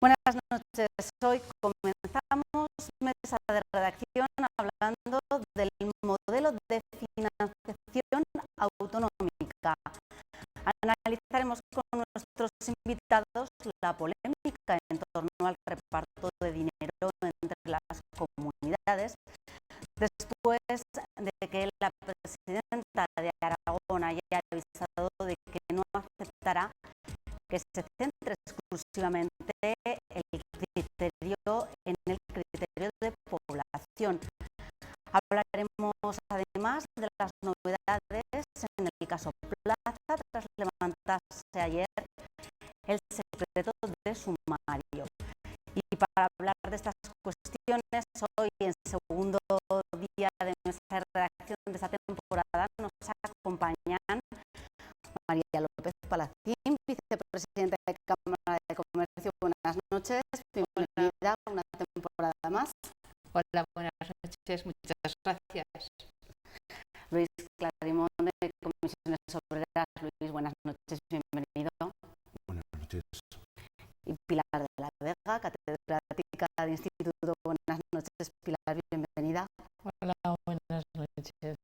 Buenas noches. Hoy comenzamos mesa de redacción hablando del modelo de financiación autonómica. Analizaremos con nuestros invitados la polémica en torno al reparto de dinero entre las comunidades después de que la presidenta de Aragón haya avisado de que no aceptará que se centre exclusivamente en el criterio de población. Hablaremos además de las novedades en el caso Plaza tras levantarse ayer el secreto de sumario. Y para hablar de estas cuestiones, hoy en segundo día de nuestra redacción de esta temporada nos acompañan María López Palacín, vicepresidenta de Cámara de Comercio. Buenas noches, bienvenida a una temporada más. Hola, buenas noches, muchas gracias. Luis Clarimón, de Comisiones Obreras. Luis, buenas noches, bienvenido. Buenas noches. Y Pilar de la Vega, catedrática de Instituto. Buenas noches, Pilar, bienvenida. Hola, buenas noches.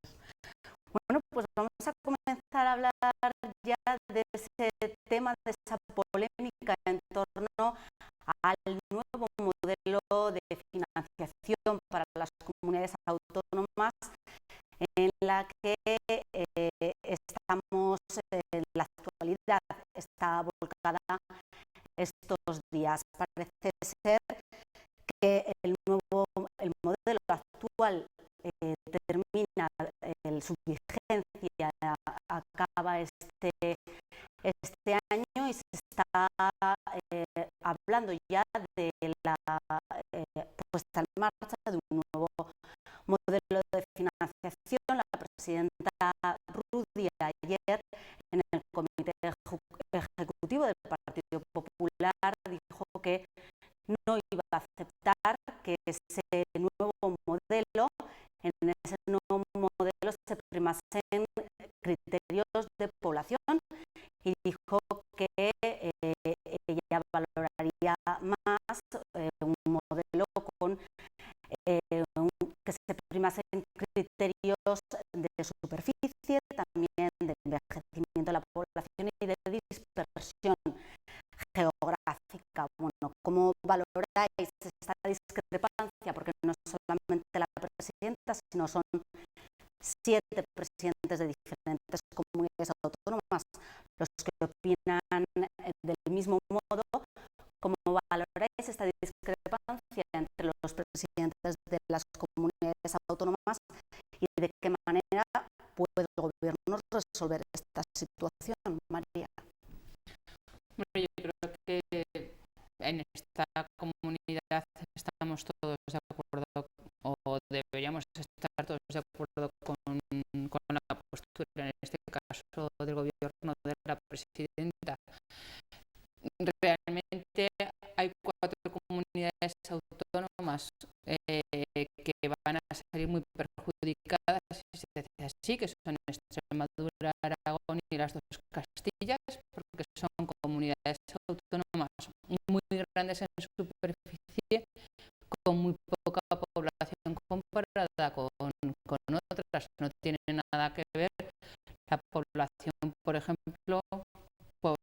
Bueno, pues vamos a comenzar a hablar ya de ese tema, de esa polémica en torno al nuevo modelo de financiación para las comunidades autónomas en la que estamos en la actualidad, está volcada estos días. Parece ser que el modelo actual termina su vigencia, acaba este año y se está hablando ya de la puesta en marcha de un nuevo modelo de financiación. La presidenta Rudí ayer en el Comité Ejecutivo del Partido Popular dijo que no iba a aceptar que ese nuevo modelo, en ese nuevo modelo se primasen criterios de población, y dijo que ella valoraría más un modelo con que se primasen criterios de superficie, también de envejecimiento de la población y de dispersión geográfica. Bueno, ¿cómo valoráis esta discrepancia? Porque no es solamente la presidenta, sino son 7 presidentes de diferentes comunidades autónomas los que opinan del mismo modo. ¿Cómo valoráis esta discrepancia entre los presidentes de las comunidades autónomas y de qué manera puede el gobierno resolver esta situación, María? Bueno, yo creo que en esta comunidad estamos todos de acuerdo, o deberíamos estar todos de acuerdo con la postura, en este caso, del gobierno de la presidenta. Realmente hay 4 comunidades autónomas que van a salir muy perjudicadas, si se dice así, que son Extremadura, Aragón y las 2 Castillas, porque son comunidades autónomas muy grandes en superficie, con muy poca población comparada con otras. No tiene nada que ver la población, por ejemplo, por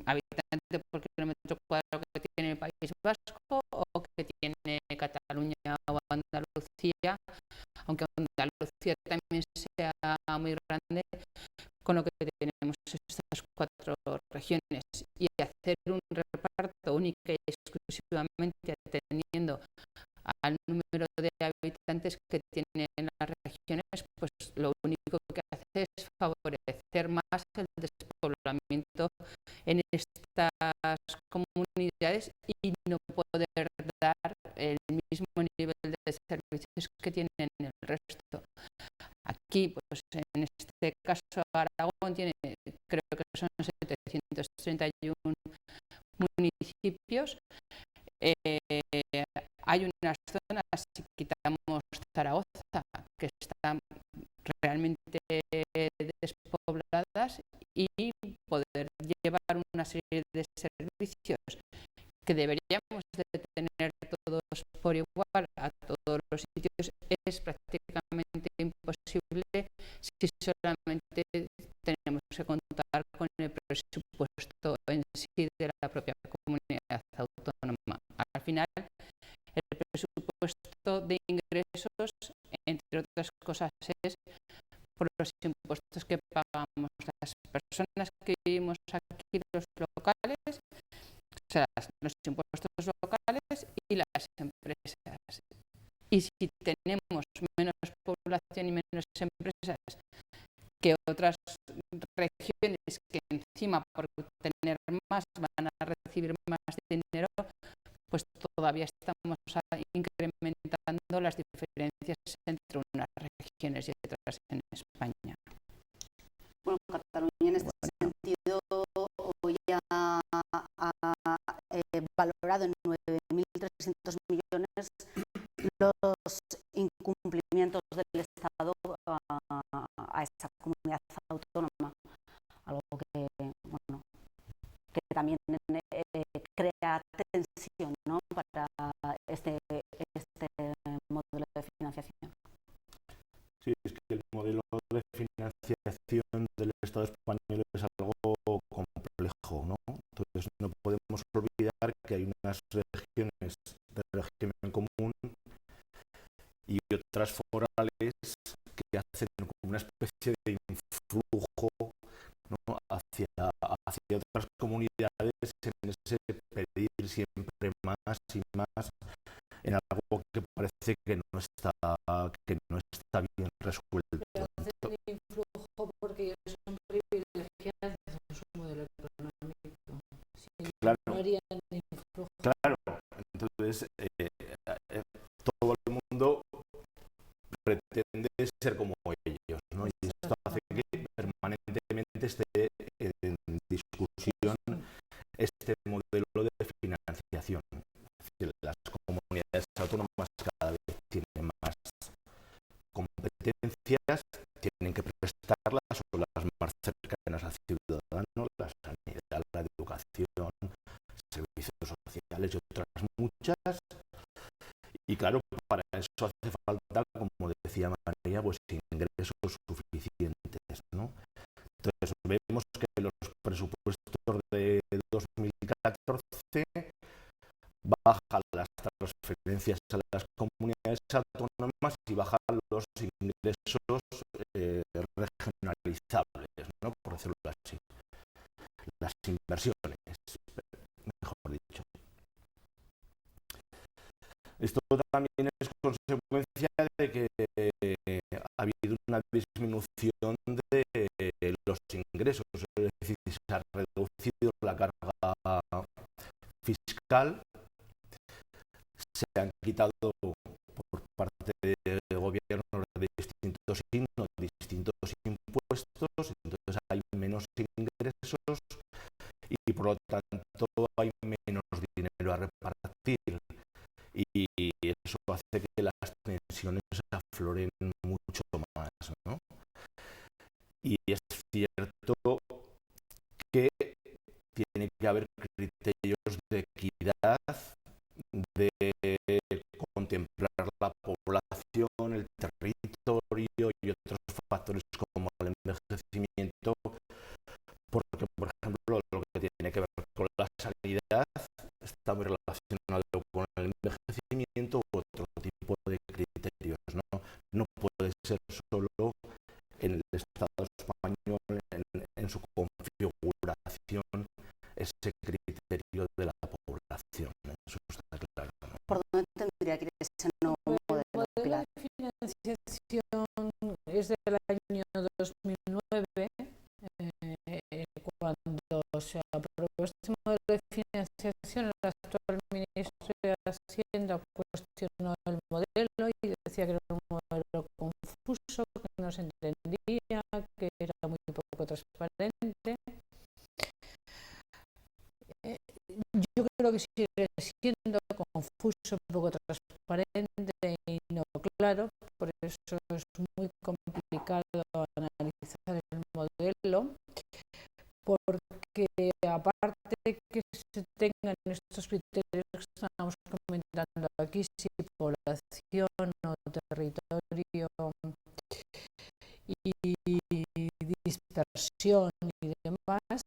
habitante por kilómetro cuadrado que tiene el País Vasco o que tiene Cataluña o Andalucía, aunque Andalucía también sea muy grande, con lo que tenemos estas 4 regiones, y hacer un reparto única y exclusivamente atendiendo al número de habitantes que tienen las regiones, pues lo único que hace es favorecer más el despoblamiento en estas comunidades y no poder dar el mismo nivel de servicios que tienen en el resto. Aquí, pues en este caso, Aragón tiene, creo que son 731 municipios. Hay unas zonas, si quitamos Zaragoza, que están realmente despobladas, y poder llevar una serie de servicios que deberíamos de tener todos por igual a todos los sitios, es prácticamente imposible si solamente tenemos que contar con el presupuesto en sí de la propia comunidad autónoma. Al final, el presupuesto de ingresos, entre otras cosas, es por los impuestos que pagamos las personas que vivimos aquí, los locales, o sea, los impuestos locales y las empresas. Y si tenemos menos población y menos empresas que otras regiones que encima por tener más van a recibir más dinero, pues todavía estamos incrementando las diferencias entre unas regiones y otras en España. Bueno, Cataluña en este sentido hoy ha valorado en 9.300 millones los incumplimientos del Estado a esa comunidad autónoma, algo que, bueno, que también crea tensión, ¿no?, para este modelo de financiación. Sí, es que el modelo de financiación del Estado español es algo complejo, ¿no? Entonces no podemos olvidar que hay unas regiones de régimen común y otras forales que hacen como una especie de influjo, ¿no?, hacia otras comunidades en ese pedir siempre más y más en algo que parece que no está bien resuelto. Pero hacen influjo porque ellos son privilegiados en su modelo económico. Si claro, no harían influjo. Claro, entonces todo el mundo pretende ser como ellos, ¿no? Y esto hace que permanentemente esté en discusión este modelo de financiación. Es decir, las comunidades autónomas cada vez tienen más competencias, tienen que prestarlas o las más cercanas al ciudadano, la sanidad, la educación, servicios sociales y otras muchas. Y claro, para eso hace falta, como decía María, pues ingresos suficientes, ¿no? Entonces vemos que los presupuestos de 2014 bajan las transferencias a las comunidades autónomas y bajan los ingresos regionalizables, ¿no?, por decirlo así. Las inversiones, mejor dicho. Esto también es consecuencia de que ha habido una disminución de los ingresos, es decir, se ha reducido la carga fiscal, se han quitado por parte del gobierno de distintos signos, distintos impuestos, entonces hay menos ingresos y por lo tanto hay menos dinero a repartir. Y eso hace que las tensiones afloren mucho más, ¿no? Y es cierto que tiene que haber criterios de equidad, de contemplar la población, el territorio y otros factores como el envejecimiento, porque, por ejemplo, lo que tiene que ver con la sanidad está muy relacionado con el envejecimiento u otro tipo de criterios, ¿no? No puede ser solo en el Estado español, en su configuración, ese criterio de la población. Eso está claro, ¿no? ¿Por dónde tendría que ir ese nuevo modelo? El modelo de financiación es del año 2009, cuando se aprobó este modelo de financiación. El actual ministro de Hacienda cuestionó el modelo y decía que era un modelo confuso, que no se entendía, que era muy poco transparente. Yo creo que sigue siendo confuso, poco transparente y no claro, por eso es muy complicado analizar el modelo, porque aparte de que se tengan estos criterios que estábamos comentando aquí, si población o territorio y dispersión y demás,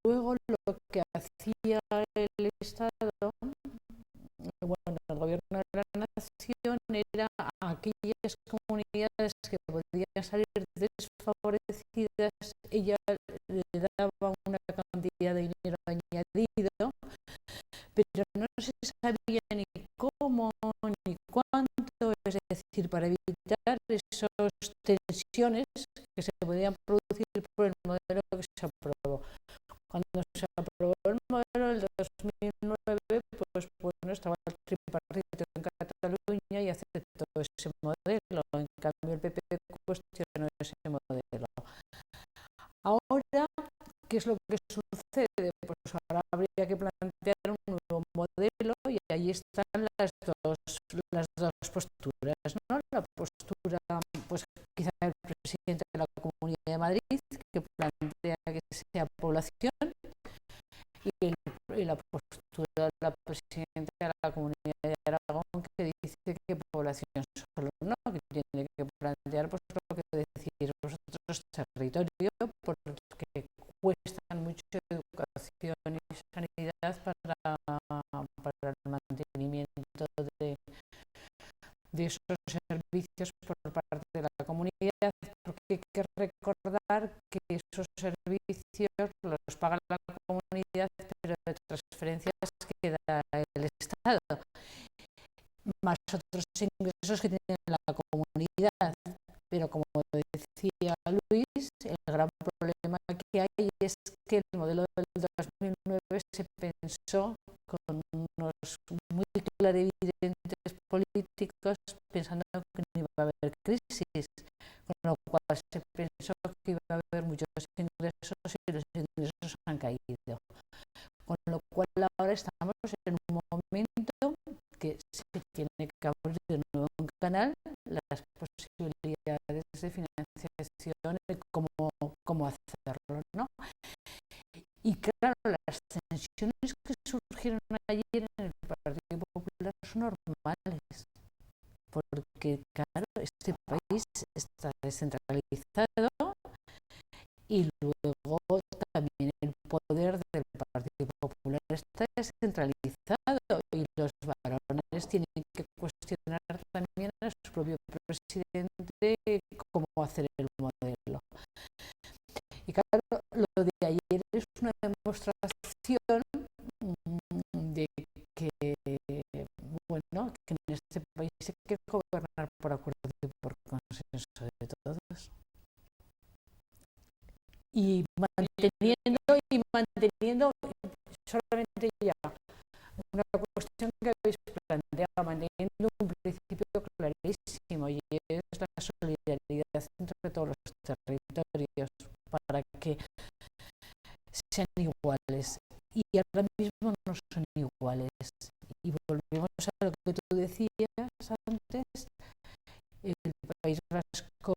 luego lo que hacía el Estado, bueno, el gobierno de la nación, era a aquellas comunidades que podían salir desfavorecidas, ella le daba una cantidad de dinero añadido, pero no se sabía ni cómo ni cuánto, es decir, para evitar esas tensiones que se podían producir por el modelo que se aprobó. Cuando se aprobó el modelo del 2009, pues bueno, estaba el tripartito en Cataluña y aceptó ese modelo. En cambio, el PP cuestionó ese modelo. Ahora, ¿qué es lo que sucede? Pues ahora habría que plantear un nuevo modelo y ahí están las dos posturas, ¿no? La postura, pues quizá el presidente de la Comunidad de Madrid, que plantea que sea población, y la postura de la presidenta de la Comunidad de Aragón, que dice que población solo no, que tiene que plantear, pues lo que decís vosotros, territorio, porque cuestan mucho educación y sanidad para el mantenimiento de esos servicios por parte de la comunidad, porque hay que recordar que esos servicios los paga la comunidad, pero de transferencias que da el Estado, más otros ingresos que tiene la comunidad. Pero como decía Luis, el gran problema que hay es que el modelo del 2009 se pensó con unos muy clarividentes políticos pensando que no iba a haber crisis, con lo cual se pensó que iba a haber muchos ingresos y los ingresos han caído. Con lo cual ahora estamos en un momento que se tiene que abrir de nuevo un canal, las posibilidades de financiación y cómo hacerlo, ¿no? Y claro, las tensiones que surgieron ayer en el Partido Popular son normales, porque claro, este país está descentralizado y luego también el poder del Partido Popular está descentralizado y los varones tienen que cuestionar también a su propio presidente cómo hacer el modelo. Y claro, lo de ayer es una demostración de que, bueno, que en este país hay que gobernar por acuerdo y por consenso de todos. Y manteniendo solamente ya una cuestión que habéis planteado, manteniendo un principio clarísimo, y es la solidaridad entre todos los territorios para que sean iguales. Y ahora mismo no son iguales. Y volvemos a lo que tú decías antes, el País Vasco,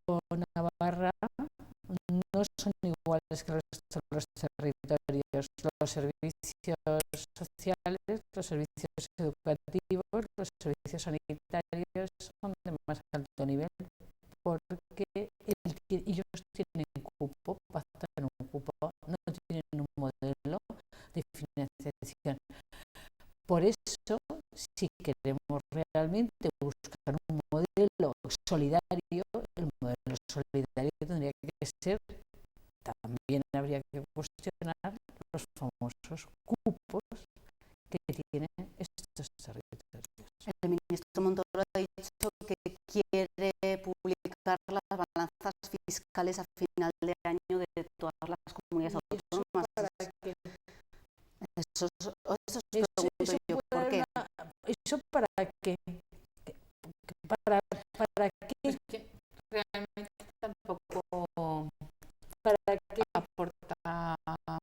Navarra, no son iguales que el resto de los territorios. Los servicios sociales, los servicios educativos, los servicios sanitarios son de más alto nivel, porque ellos tienen cupo, pactan un cupo, no tienen un modelo de financiación. Por eso, si queremos realmente buscar un modelo solidario, el modelo solidario tendría que ser, también habría que cuestionar los famosos cupos que tienen estos territorios. El ministro Montoro ha dicho que quiere publicar las balanzas fiscales a final de año de todas las comunidades autónomas. Eso pregunto yo, ¿por qué? ¿Eso para qué? ¿Para qué? Es que realmente tampoco ¿Para qué? aporta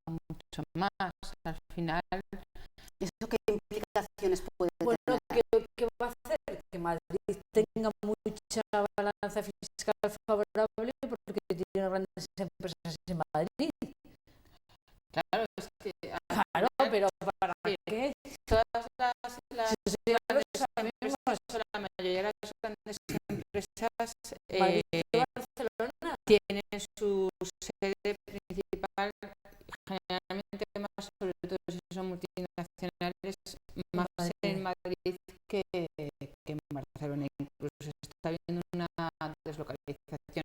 mucho más. Al final, ¿Eso qué implicaciones puede Bueno, tener? ¿qué va a hacer? Que Madrid tenga mucha balanza fiscal favorable porque tiene grandes empresas en Madrid. claro, es que Claro, pero ¿para qué? todas su sede principal, generalmente más, sobre todo si son multinacionales, más en Madrid que en Barcelona. Incluso se está viendo una deslocalización.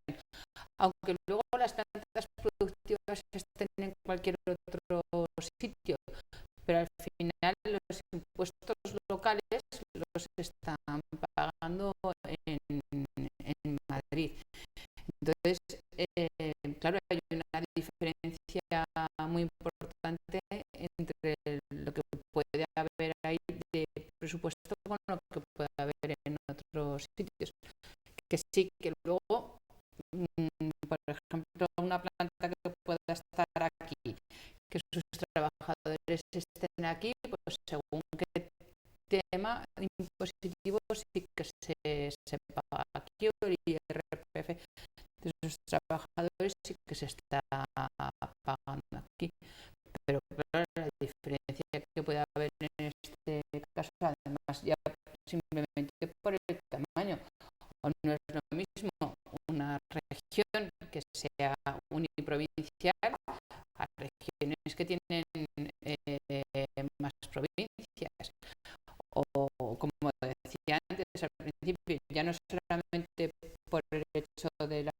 Aunque luego las plantas productivas estén en cualquier otro sitio, pero al final los impuestos locales los están pagando en Madrid. Entonces, claro, hay una diferencia muy importante entre lo que puede haber ahí de presupuesto con lo que puede haber en otros sitios. Que sí, que luego, por ejemplo, una planta que pueda estar aquí, que sus trabajadores estén aquí, pues según qué tema impositivo sí que se paga aquí, o el IRPF de sus trabajadores sí que se está pagando aquí. Pero claro, la diferencia que puede haber en este caso, además ya simplemente por el tamaño, o no es lo mismo una región que sea uniprovincial a regiones que tienen más provincias, o como decía antes al principio, ya no solamente por el hecho de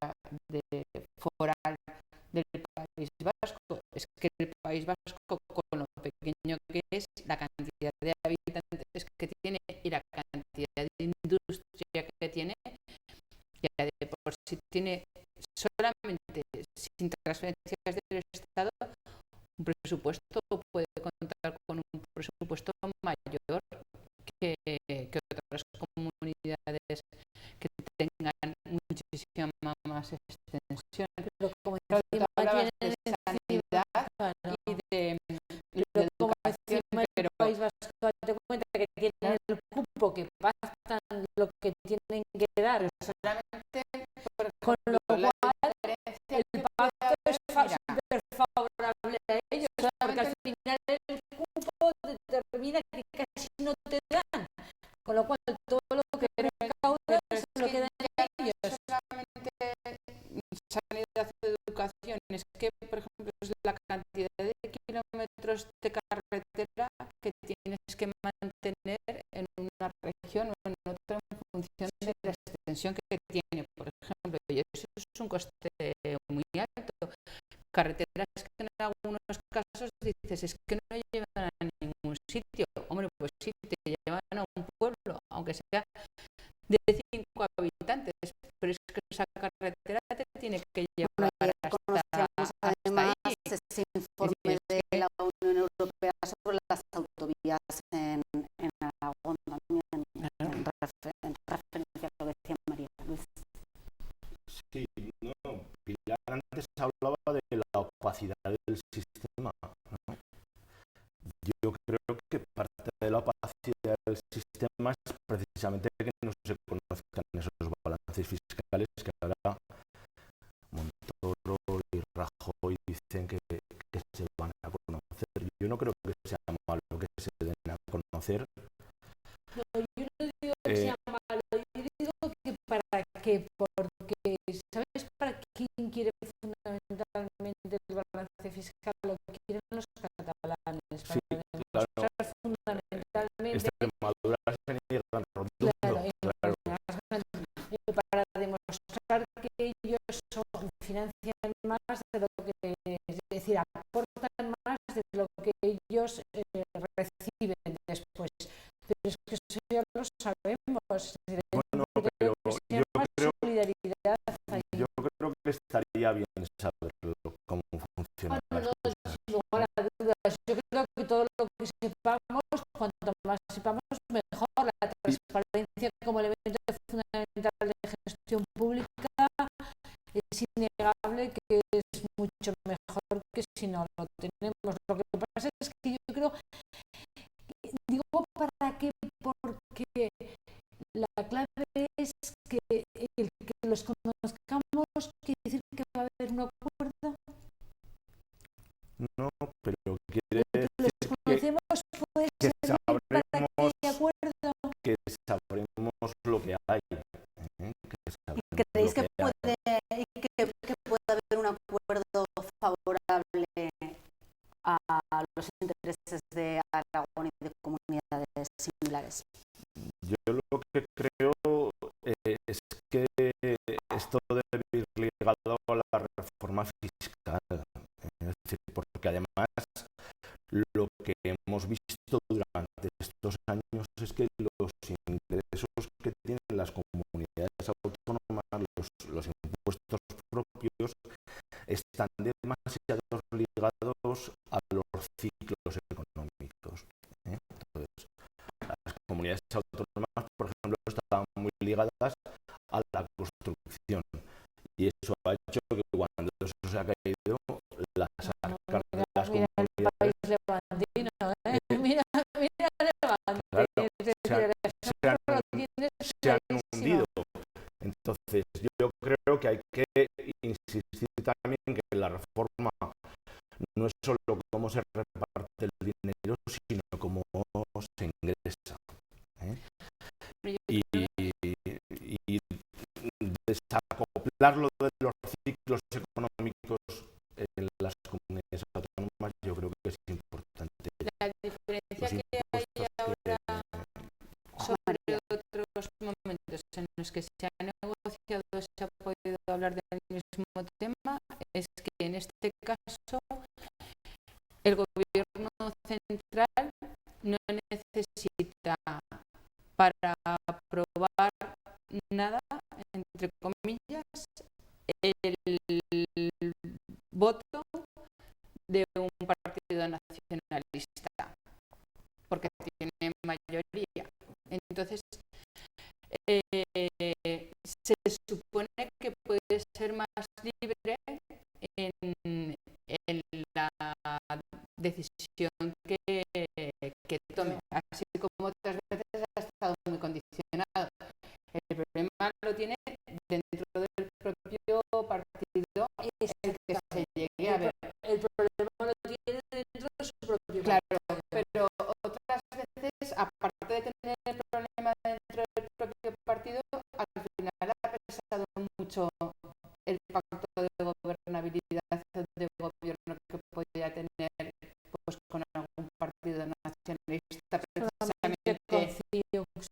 foral del País Vasco, es que el País Vasco, con lo pequeño que es, la cantidad de habitantes que tiene y la cantidad de industria que tiene, ya de por sí tiene solamente, sin transferencias del Estado, un presupuesto, puede contar con un presupuesto mayor que otras comunidades que tengan muchísima más extensión. Pero como encima tienen de sanidad y de educación, pero el País Vasco, te cuenta que tienen el cupo que bastan lo que tienen que dar, solamente por con lo ejemplo, cual el pacto es súper favorable a ellos, porque al final el cupo determina que casi no te dan, con lo cual todo lo que recaudas se lo quedan ellos. Solamente sanidad y educación, es que por ejemplo es la cantidad de kilómetros de carretera que tienes que mantener en una región o en otra en función de la extensión que tiene, por ejemplo, y eso es un coste muy alto. Carreteras que en algunos casos dices es que no llevan a ningún sitio. Hombre, pues sí, te llevan a un pueblo, aunque sea de 5 habitantes, pero es que esa carretera te tiene que llevar hasta además ahí. ese informe de la Unión Europea sobre las autovías en Aragón también, en referencia a lo que decía María Luis. Sí, no, Pilar antes hablaba de la opacidad del sistema, ¿no? Yo creo que parte de la opacidad del sistema es precisamente que no se conozcan esos balances fiscales que ahora Montoro y Rajoy dicen que se van a conocer. Yo no creo que sea malo que se den a conocer. No, yo no digo que sea malo, yo digo que para qué, porque ¿sabes para quién quiere fundamentalmente el balance fiscal? Lo que quieren los catalanes, para Sí, demostrar claro, fundamentalmente Extremadura se niegan rotundo, claro, claro. para demostrar que ellos financian más de lo que, es decir, aportan más de lo que ellos reciben después. Pero es que eso ya lo sabemos. Bueno, pero yo creo que estaría bien saberlo cómo funcionan las cosas. Sin lugar a dudas. Yo creo que todo lo que sepamos, cuanto más sepamos, mejor. La transparencia como elemento fundamental de gestión pública es innegable que es mucho mejor que si no lo tenemos. Lo que pasa es que yo creo, digo, ¿para qué? Porque la clave es que el que los conozcamos quiere decir que va a haber un acuerdo. No, pero quiere decir los conocemos, puede que servir para que haya acuerdo. Que sabremos lo que hay. ¿Creéis que puede haber un comunidades. Yo lo que creo es que esto debe ir ligado a la reforma fiscal. Es decir, porque además lo que hemos visto durante estos años es que los ingresos que tienen las comunidades autónomas, los impuestos propios, están demasiado ligados a los ciclos económicos. Entonces, las comunidades autónomas, por ejemplo, estaban muy ligadas a la construcción y eso ha hecho que cuando eso se ha caído, las arcas de las Mira el comunidades... país levantino, mira Levante, Claro, es decir, se han hundido. Entonces, yo creo que hay que insistir también que la reforma no es solo cómo se reparte el dinero, sino cómo se ingresa. Y desacoplarlo de los ciclos económicos en las comunidades autónomas, yo creo que es importante. La diferencia que hay ahora sobre otros momentos en los que se ha negociado, se ha podido hablar del mismo tema, es que en este caso el gobierno central no necesita para aprobar nada, entre comillas, el voto de un partido nacionalista, porque tiene mayoría. Entonces, se supone que puede ser más libre en la decisión que tome, así como otras veces ha estado muy condicionado. El problema lo tiene dentro del propio partido, es el que se llegue a ver. El problema lo tiene dentro de su propio Claro, pero otras veces, aparte de tener el problema dentro del propio partido, al final ha pesado mucho el pacto de gobernabilidad de gobierno que podía tener pues con algún partido nacionalista, precisamente.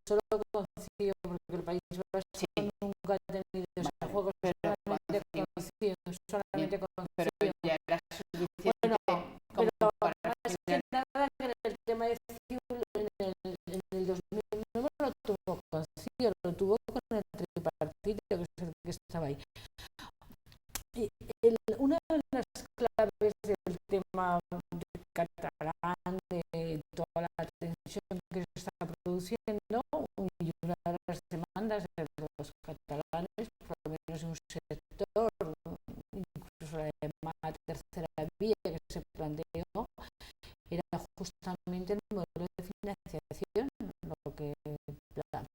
Solo confío porque el País Vasco nunca ha tenido ese juego, solamente confío. Pero ya era suficiente. Bueno, como pero para más que nada en el tema de CIU en el 2000 no lo tuvo con CIU, lo tuvo con el tripartito, que es el que estaba ahí. Y una de las claves del tema catalán, de toda la tensión que se está produciendo, y una de las demandas de los catalanes, por lo menos en un sector, incluso la llamada tercera vía que se planteó, era justamente el modelo de financiación. Lo que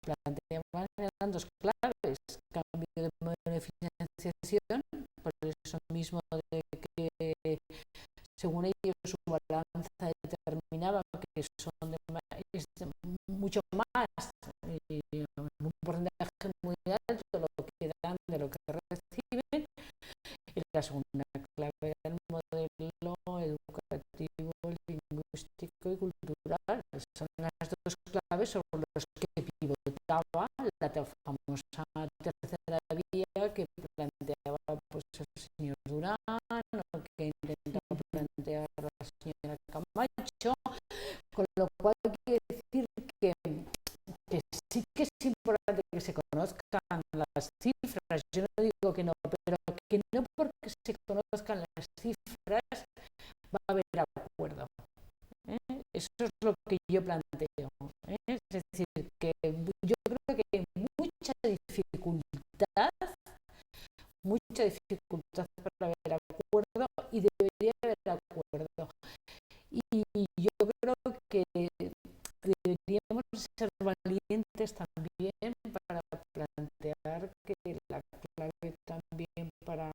planteaban eran dos claves: cambio de modelo de financiación, por eso mismo de que según ellos su balanza determinaba que son mucho más, un porcentaje muy alto de lo que dan, de lo que reciben. Y la segunda clave era el modelo educativo, lingüístico y cultural. Son las dos claves sobre las que pivotaba la famosa tercera vía que planteaba pues el señor Durán, o que intentaba plantear la señora Camacho, con lo cual quiere decir que sí que es importante que se conozcan las cifras. Yo no digo que no, pero que no porque se conozcan las cifras va a haber acuerdo. Eso es lo que yo planteo. Es decir, que yo creo que hay mucha dificultad para haber acuerdo, y debería haber acuerdo. Y yo creo que deberíamos ser valientes también para plantear que la clave también para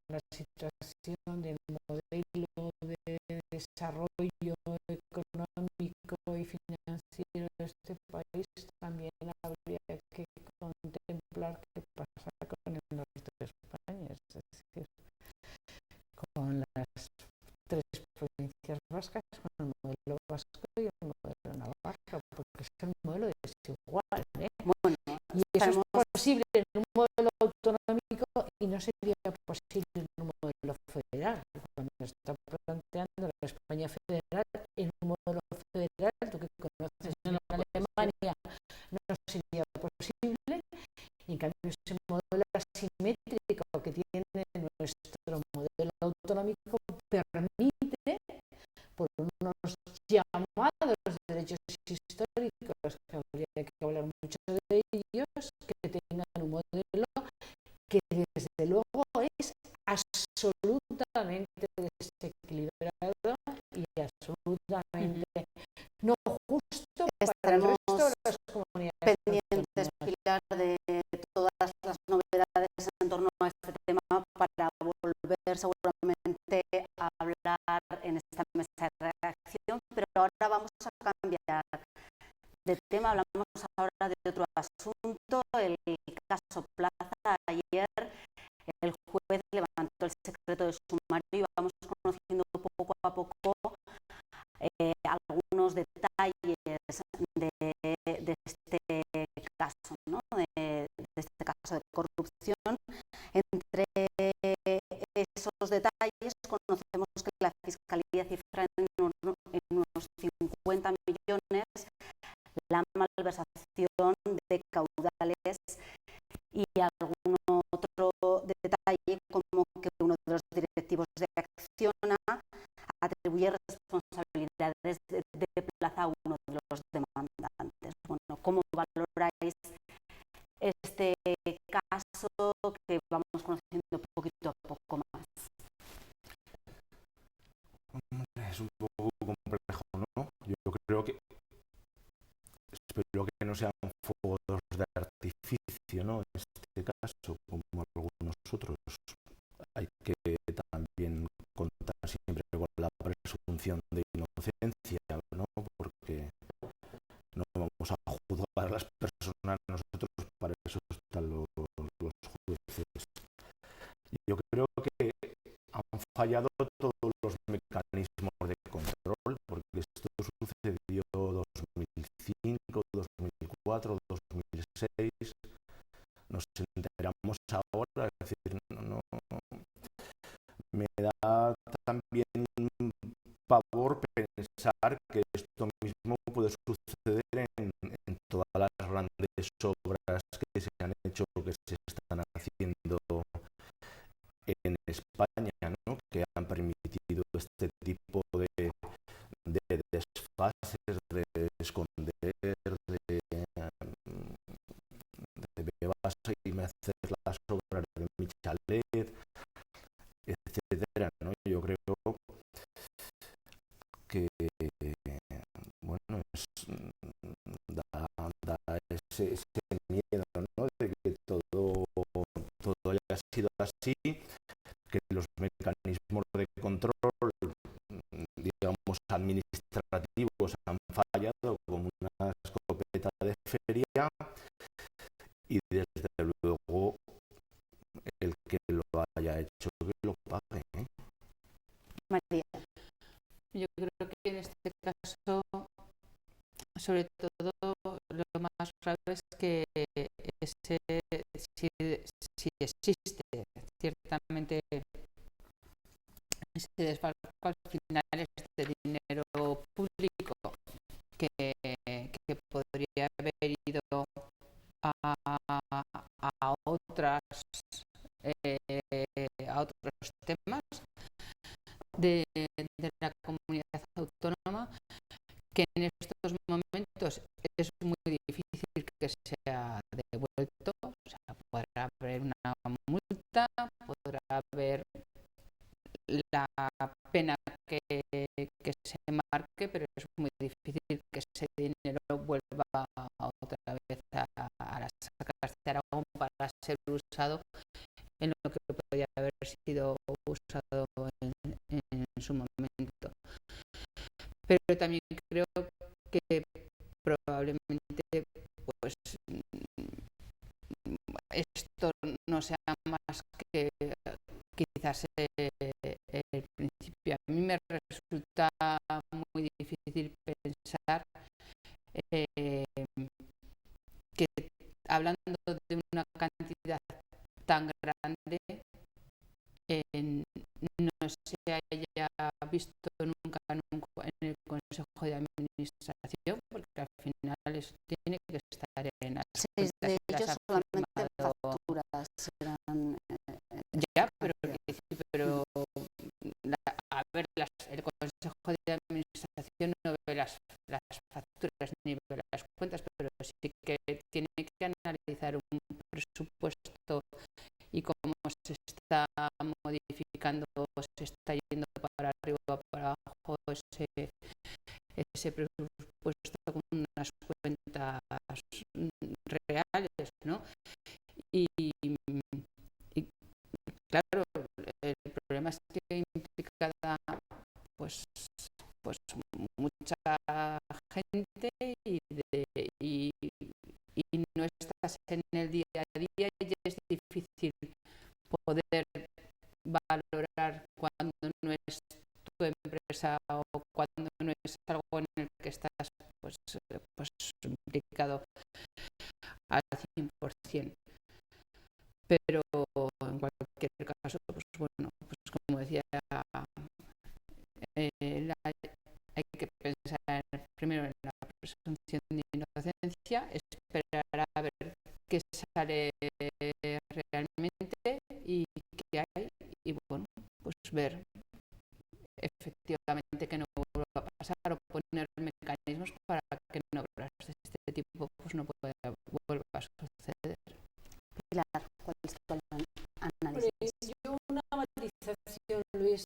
la situación del modelo de desarrollo económico y financiero de este país también habría que contemplar qué pasa con el norte de España, es decir, con las tres provincias vascas, con el modelo vasco y el modelo navarro, porque es el posible en un modelo autonómico y no sería posible en un modelo federal. Cuando se está planteando la España federal en un modelo federal, tú que conoces en Alemania, no sería posible. Y en cambio ese modelo asimétrico que tiene nuestro modelo autonómico permite, por unos llamados derechos históricos, que habría que hablar mucho de ellos, que tengan un modelo que desde luego es absolutamente desequilibrado y absolutamente no justo para el resto de las comunidades pendientes, Pilar, de todas las novedades en torno a este tema para volver seguramente a hablar en esta mesa de redacción, pero ahora vamos a cambiar de tema, hablamos ahora de otro asunto, el caso Plaza. Ayer el juez levantó el secreto de sumario y vamos conociendo poco a poco algunos detalles de este caso, ¿no? de este caso de corrupción. Entre esos detalles conocemos que la Fiscalía cifra en unos 50 millones la malversación de caudales y algún otro detalle, como que uno de los directivos de Acciona atribuye responsabilidades de Plaza a uno de los demandantes. Bueno, ¿cómo valoráis este caso que vamos conociendo poquito a poco más? Es un poco complejo, ¿no? Yo creo que espero que no sean fuegos de artificio, ¿no? En este caso, como algunos otros. Hay que también contar siempre con la presunción de inocencia, ¿no? Porque no vamos a juzgar a las personas nosotros, para eso están los jueces. Yo creo que han fallado todos los mecanismos de control, porque esto sucedió 2005, 2004, 2006. Nos enteramos ahora, es decir, no, me da también pavor pensar que esto mismo puede suceder en todas las grandes obras que se han hecho, que se están haciendo en España, ¿no? Que han permitido este tipo de desfases, de esconder, de vas y me haces las obras de Michalet, etcétera, ¿no? Yo creo que bueno, da ese miedo, ¿no? De que todo haya sido así, que los mecanismos de control, digamos, administrativos han fallado como una escopeta de feria, y desde luego el que lo haya hecho, que lo pague, ¿eh? María. Yo creo que en este caso, sobre todo, lo más grave es que si existe ciertamente ese desfalco al final este dinero público que podría haber ido a otros temas de la comunidad autónoma, que en estos momentos es muy difícil que sea devuelto. O sea, podrá haber una multa, podrá haber la pena que se marque, pero es muy difícil que ese dinero vuelva otra vez a las arcas de Aragón para ser usado en lo que podría haber sido usado en su momento. Pero también creo que probablemente pues esto no sea más que quizás el principio. A mí me resulta muy difícil pensar que, hablando de una se haya visto nunca en el Consejo de Administración, porque al final eso tiene que estar en las 6 cuentas de y las ellos ha solamente firmado. facturas eran Ya, pero a ver, el Consejo de Administración no ve las facturas ni ve las cuentas, pero sí que tiene que analizar un presupuesto y cómo se está modificando, se está yendo para arriba o para abajo ese presupuesto con unas cuentas reales, ¿no? Y claro, el problema es que implica pues mucha gente y no estás en el día a día y es difícil poder valorar cuando no es tu empresa o cuando no es algo en el que estás pues implicado al 100%. Pero en cualquier caso, pues bueno, pues como decía, hay que pensar primero en la presunción de inocencia, esperar a ver qué sale realmente y qué hay, y bueno, pues ver efectivamente que no vuelva a pasar o poner mecanismos para que en obras de este tipo pues no vuelva a suceder. Pilar, ¿cuál es tu análisis? Yo una matización, Luis.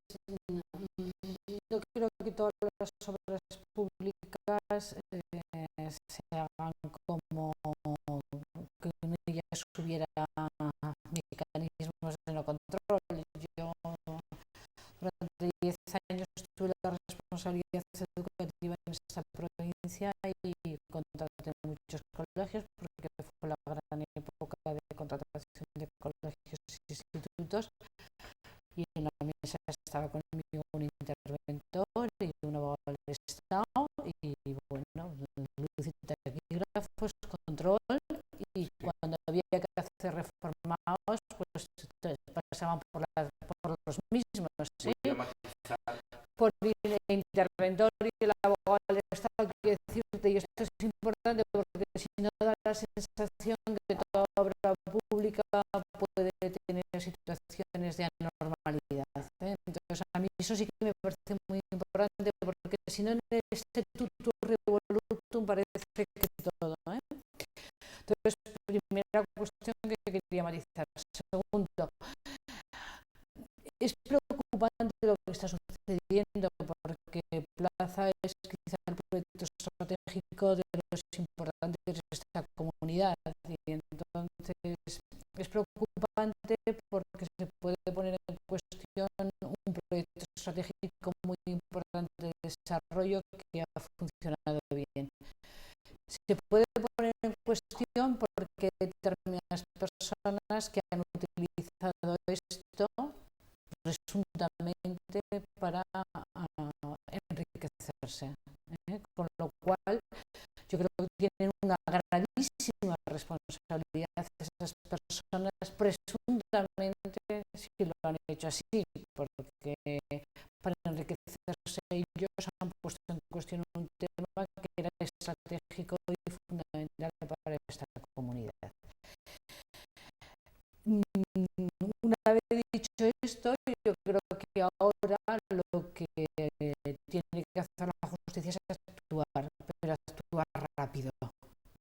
Yo creo que todas las obras públicas se hagan como que en ellas hubiera mecanismos de no control. Yo durante 10 años tuve la responsabilidad educativa en esta provincia y contraté muchos colegios porque fue la gran época de contratación de colegios y institutos, y en la mesa estaba conmigo un interventor y un abogado del Estado y bueno, luz y taquígrafos, control, y cuando había que hacer reformados pues pasaban por los mismos, ¿sí? Por el interventor y el abogado del Estado, quiero decirte, y esto es importante porque si no da la sensación que toda obra pública puede tener situaciones de anormalidad, ¿eh? Entonces a mí eso sí que me parece muy importante, porque si no en este tutu revolutum parece que todo, ¿eh? Entonces, primera cuestión que quería matizar. Segundo, es preocupante lo que está sucediendo porque Plaza es quizá el proyecto estratégico de los importantes de esta comunidad, y entonces es preocupante porque se puede poner en cuestión un proyecto estratégico muy importante de desarrollo que ha funcionado bien. Se puede poner en cuestión porque determinadas personas que han utilizado esto presuntamente para enriquecerse, con lo cual yo creo que tienen una gravísima responsabilidad esas personas presuntamente si lo han hecho así, porque para enriquecerse ellos han puesto en cuestión un tema que era estratégico y fundamental para esta comunidad. Una vez dicho esto, yo creo que ahora lo que tiene que hacer la justicia es actuar, pero actuar rápido.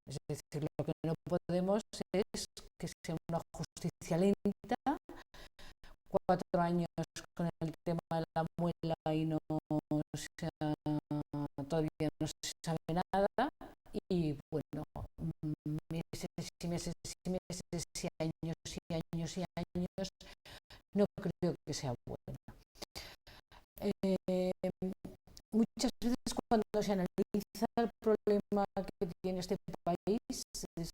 Es decir, lo que no podemos es que sea una justicia lenta, 4 años con el tema de la muela y todavía no se sabe nada, y bueno, meses y meses y meses y años y años y años, no creo que sea bueno. Muchas veces cuando se analiza el problema que tiene este país,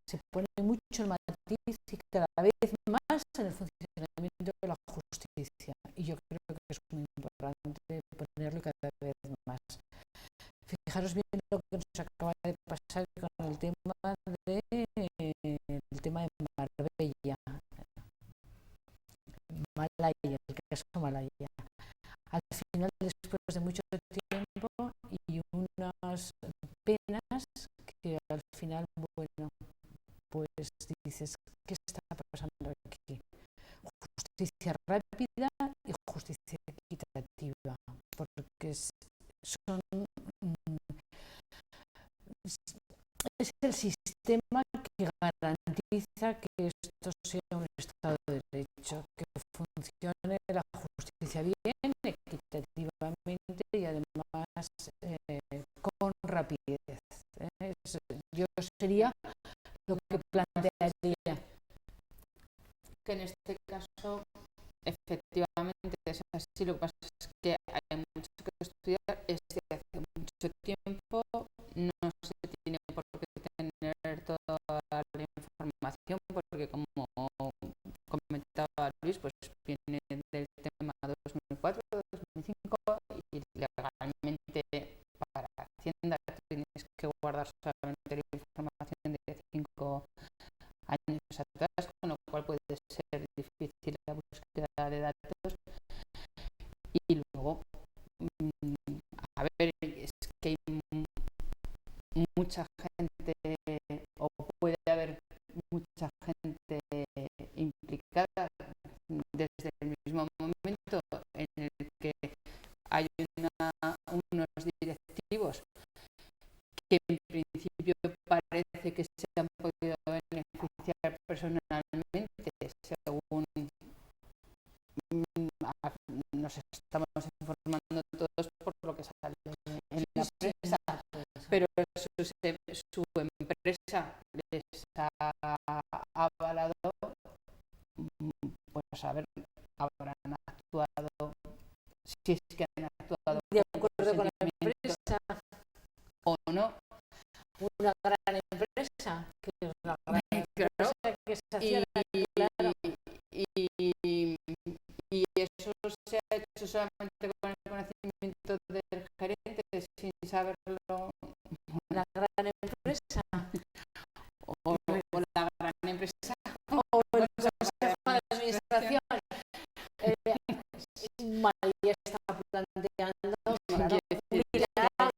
se pone mucho el matiz y cada vez más en el funcionamiento de la justicia, y yo creo que es muy importante ponerlo cada vez más. Fijaros bien lo que nos acaba de pasar con el tema de Marbella, Malaya, el caso Malaya. al final, después de mucho tiempo y unas penas que al final, bueno, pues dices, ¿qué está pasando aquí? Justicia rápida y justicia equitativa, porque son es el sistema que garantiza que esto sea un Estado de Derecho, que funcione la justicia bien, equitativamente y además con rapidez. Yo sería lo que plantearía. Que en este caso, efectivamente, es así. Lo que pasa es que hay mucho que estudiar. Es que hace mucho tiempo no se tiene por qué tener toda la información, porque como comentaba Luis, pues viene del tema 2004, 2005 y legalmente para Hacienda tienes que guardar solamente la información de 5 años atrás, con lo cual puede ser difícil la búsqueda de datos. Y luego, a ver, es que hay mucha gente, o puede haber mucha gente implicada desde el mismo momento en el que hay unos directivos que en principio parece que se han podido beneficiar personalmente según nos estamos informando todos por lo que sale en la prensa, pero su empresa les ha avalado, pues a ver, habrán actuado, si es que han actuado de acuerdo con la empresa o no. Una gran empresa, que es una gran empresa que se hacía, claro. Y eso se ha hecho solamente con el conocimiento del gerente, sin saberlo. Una gran empresa. O la gran empresa. O el consejo de administración. María está planteando, claro,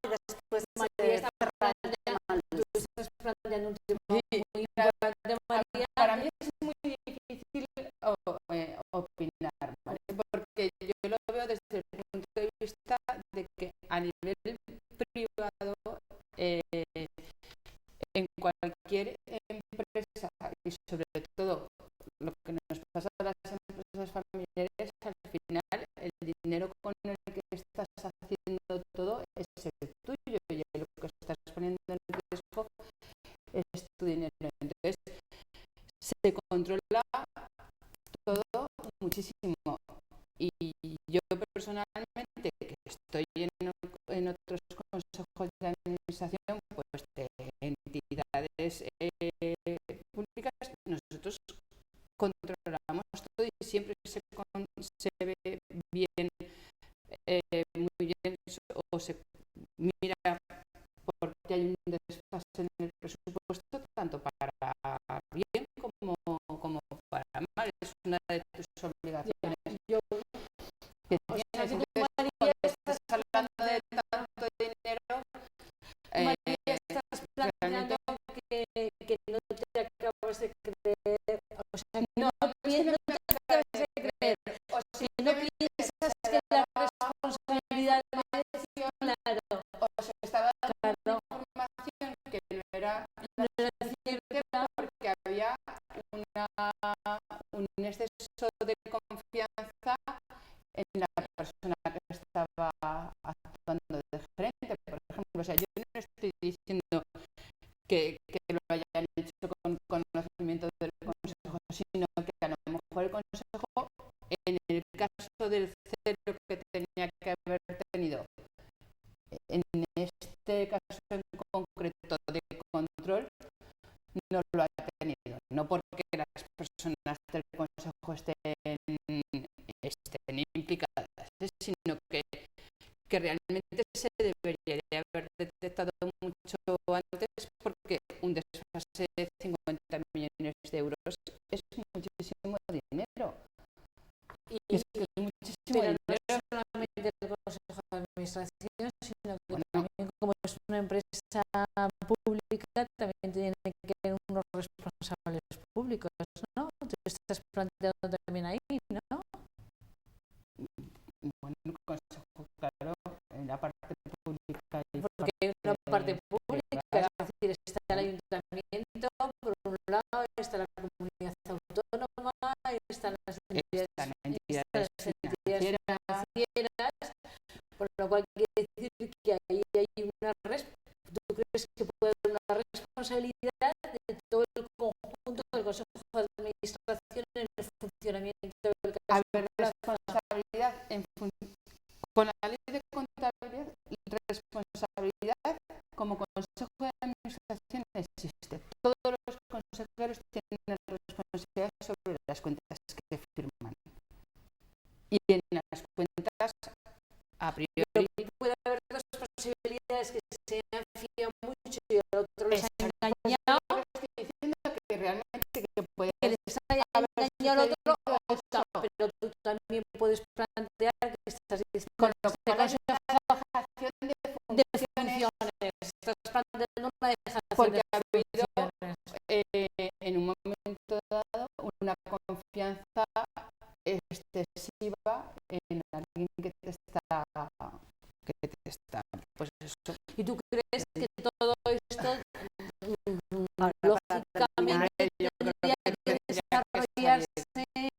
después María está planteando un tema muy importante, María. Para mí es muy difícil opinar, ¿vale? Porque yo lo veo desde el punto de vista de que a nivel privado, en cualquier empresa, y sobre todo lo que nos pasa a las empresas familiares, al final el dinero con el que estás haciendo todo es el tuyo, y lo que estás poniendo en riesgo es tu dinero. Entonces se controla todo muchísimo, y yo personalmente, que estoy en otros consejos de administración, pues de entidades públicas, nosotros controlamos todo y siempre se ve bien, muy bien, o se mira porque hay un desfase en el presupuesto, tanto para bien como para mal. Es una de tus obligaciones. Que tienes. Entonces, cuando estás hablando de tanto dinero, María, estás planteando que no te acabas de creer, o sea, que no piensas que acabas de creer, o si no piensas que la responsabilidad es, claro, o se estaba dando información que no era cierta, porque había un exceso de confianza en la persona que estaba actuando de gerente, por ejemplo. O sea, yo no estoy diciendo que lo hayan hecho con conocimiento del consejo, sino que a lo mejor el consejo, en el caso del cero que tenía que haber tenido, en este caso en concreto de control, no lo ha tenido. No porque las personas del consejo estén implicadas, sino que realmente se debería de haber detectado mucho antes, porque un desfase de 50 millones de euros es muchísimo dinero. Y es muchísimo pero dinero. no solamente administración, sino que también, como es una empresa pública, también tiene que tener unos responsables públicos, ¿no? Tú estás planteando también ahí, ¿no? Bueno, el consejo, claro, en la parte pública. Porque hay una parte pública, es decir, está el ayuntamiento, por un lado, está la comunidad autónoma, están las entidades financieras, por lo cual quiere decir que ahí hay una ¿tú crees que puede haber una responsabilidad de todo el conjunto del Consejo de Administración en el funcionamiento del caso? A ver, responsabilidad con la ley de contabilidad, responsabilidad como Consejo de Administración existe. Todos los consejeros tienen responsabilidad sobre las cuentas que firman. Y en las cuentas, a priori, puede haber dos posibilidades, que se han fiado mucho y al otro les ha engañado. Estoy diciendo que realmente que puede que les haya engañado al otro, pero tú también puedes plantear que estás diciendo con lo que cual hay una dejación de funciones, estás planteando una dejación porque de ha habido funciones. en un momento dado una confianza excesiva en alguien que te está pues eso. ¿Y tú crees que todo esto lógicamente tendría que desarrollarse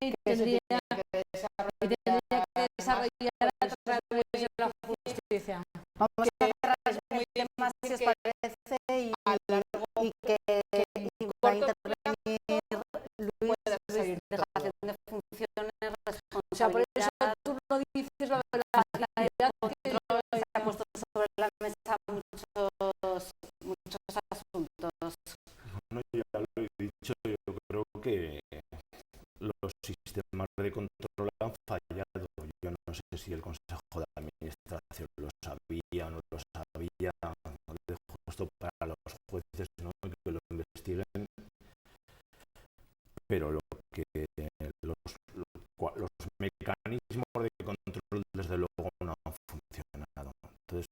y tendría que desarrollar a través de la justicia? Vamos a cerrar muy bien más, si os parece, y que va a intervenir Luis, dejación de funciones, O sea, por eso responsabilidad. tú no dices lo de la finalidad que Se ha puesto sobre la mesa muchos asuntos. Bueno, ya lo he dicho, yo creo que los sistemas de control han fallado. Yo no sé si el Consejo de Administración lo sabía o no lo sabía. No dejo esto para los jueces, ¿no?, que lo investiguen. Pero los mecanismos de control, desde luego, no han funcionado. Entonces,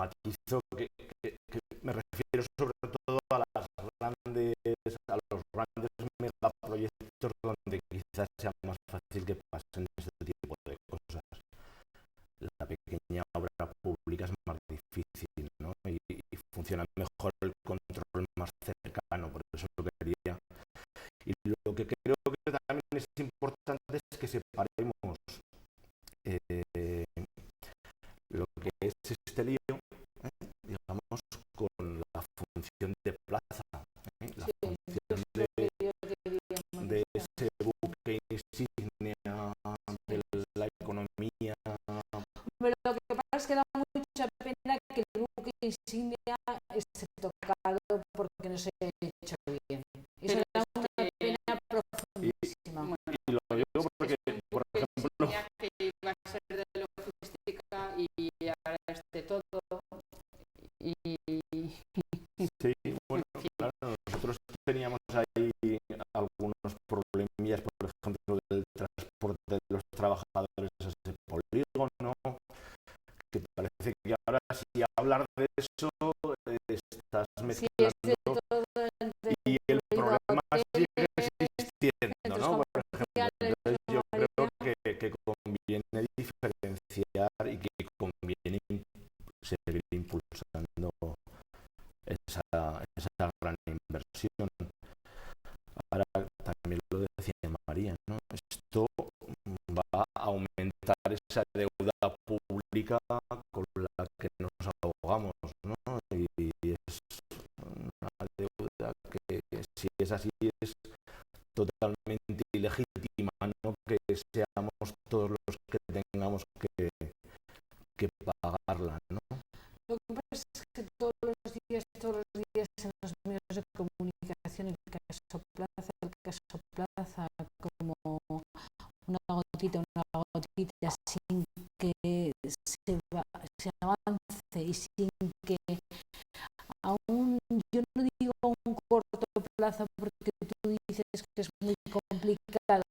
matizo que me refiero sobre todo a los grandes megaproyectos donde quizás sea más fácil que pasen este tipo de cosas. La pequeña obra pública es más difícil, ¿no? Y funciona mejor el control más cercano, por eso lo quería. Y lo que creo que también es importante es que separemos lo que es este lío, digamos, con la función de plaza, la función de ese buque insignia de la economía. Pero lo que pasa es que da mucha pena que el buque insignia esté tocado porque no se ha hecho bien. Eso da una pena profundísima. Y lo digo porque, por ejemplo, que iba a ser de logística y ahora es de todo. Sí, bueno, claro, nosotros teníamos ahí algunos problemillas, por ejemplo, del transporte de los trabajadores a ese polígono, que parece que ahora, si hablar de eso, estás mezclando, y el problema sigue existiendo, ¿no? Por ejemplo, entonces yo creo que conviene diferenciar y que conviene seguir impulsando esa gran inversión. Ahora también lo decía María, ¿no? Esto va a aumentar esa deuda pública con la que nos ahogamos, ¿no? Y es una deuda que, si es así, es totalmente ilegítima, ¿no? Que seamos todos los que tengamos que pagarla, ¿no? Lo que pasa es que todos los días en los medios de comunicación, el caso Plaza, como una gotita sin que se avance y sin que aún, yo no digo a un corto plazo porque tú dices que es muy complicado,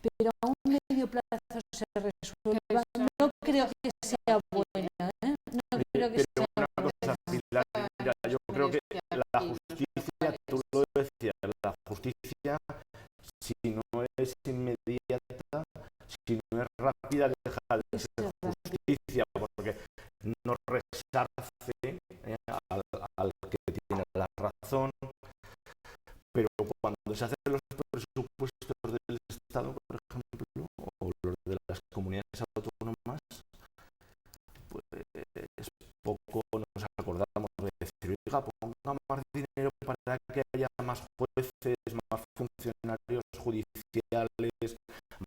pero a un medio plazo se resuelva. No creo que sea buena, ¿eh? No creo que Pero sea una cosa, Pilar, mira, yo creo que la justicia, tú lo decías, la justicia, si no es inmediata, si no es rápida, deja de ser justicia, porque no resarce al que tiene la razón. Pero cuando se hacen los presupuestos del Estado, por ejemplo, o los de las comunidades autónomas, pues poco nos acordamos de decir, oiga, ponga más dinero para que haya más jueces, más funcionarios judiciales,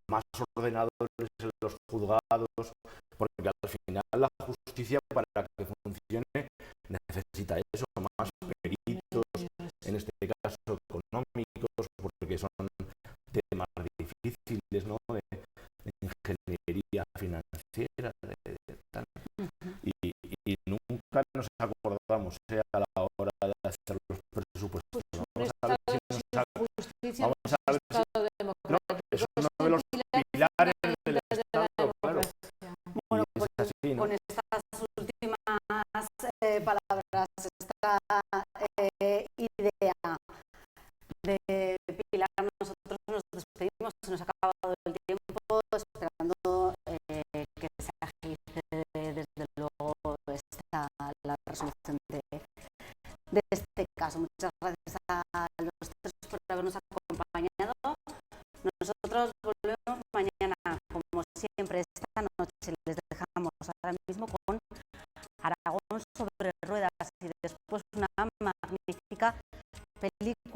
más ordenadores en los juzgados, porque al final la justicia, para que funcione, necesita eso, más peritos, en este caso económicos, porque son temas difíciles, ¿no? De ingeniería financiera, tal. Y nunca nos acordamos a la hora de hacer los presupuestos. Vamos a ver si nos justicia, vamos a ver si, Estado no, democrático. es uno de los pilares del Estado, claro. Bueno, Y pues es así, ¿no? con estas últimas palabras, esta idea de Pilar, nosotros nos despedimos, se nos ha acabado el tiempo, esperando que se agilice desde luego la resolución de este caso. Muchas gracias a los tres por habernos acompañado. Nosotros volvemos mañana, como siempre, esta noche. Les dejamos ahora mismo con Aragón sobre ruedas y después una magnífica película